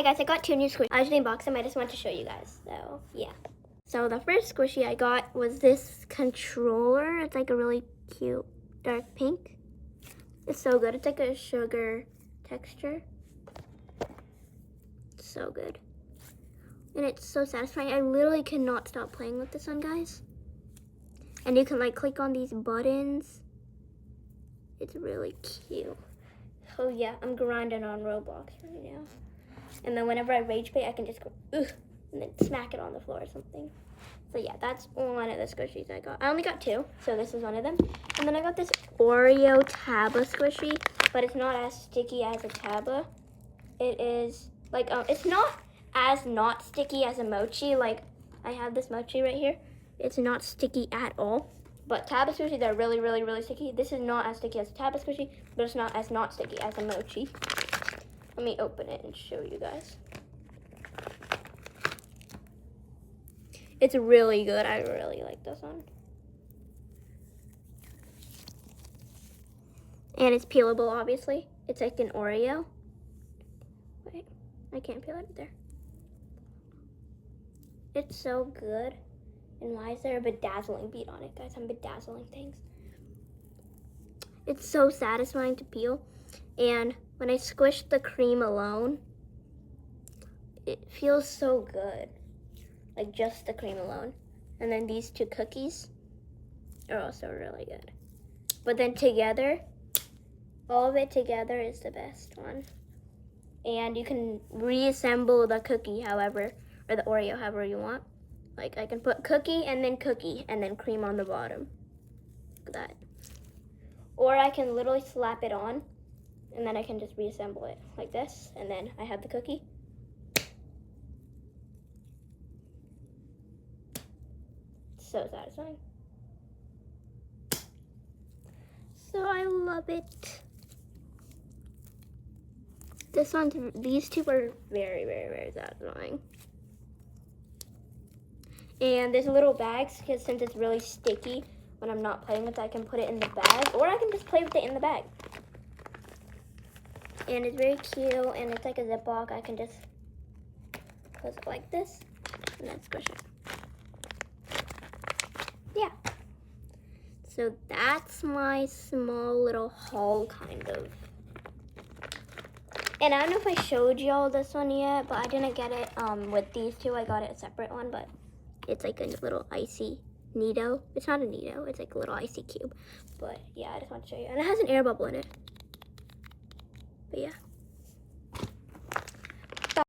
Hi guys, I got 2 new squishies. I just unboxed them. I just want to show you guys. So yeah. So the first squishy I got was this controller. It's like a really cute dark pink. It's so good. It's like a sugar texture. It's so good. And it's so satisfying. I literally cannot stop playing with this one, guys. And you can like click on these buttons. It's really cute. So yeah, I'm grinding on Roblox right now. And then whenever I rage bait, I can just go, ugh, and then smack it on the floor or something. So yeah, that's one of the squishies I got. I only got 2, so this is one of them. And then I got this Oreo Taba squishy, but it's not as sticky as a Taba. It is, like, it's not as not sticky as a mochi. Like, I have this mochi right here. It's not sticky at all. But Taba squishies are really, really, really sticky. This is not as sticky as a Taba squishy, but it's not as not sticky as a mochi. Let me open it and show you guys. It's really good. I really like this one. And it's peelable, obviously. It's like an Oreo. Wait, I can't peel it either. It's so good. And why is there a bedazzling bead on it, guys? I'm bedazzling things. It's so satisfying to peel. And when I squish the cream alone, it feels so good. Like just the cream alone. And then these 2 cookies are also really good. But then together, all of it together is the best one. And you can reassemble the cookie however, or the Oreo however you want. Like I can put cookie and then cream on the bottom. Look at that. Or I can literally slap it on and then I can just reassemble it like this. And then I have the cookie. So satisfying. So I love it. These 2 are very, very, very satisfying. And there's little bags because since it's really sticky, when I'm not playing with it, I can put it in the bag, or I can just play with it in the bag. And it's very cute, and it's like a Ziploc. I can just close it like this, and then squish it. Yeah. So that's my small little haul, kind of. And I don't know if I showed y'all this one yet, but I didn't get it with these 2. I got it a separate one, but it's like a little icy Nido. It's not a Nido, it's like a little icy cube. But yeah, I just want to show you. And it has an air bubble in it. But yeah.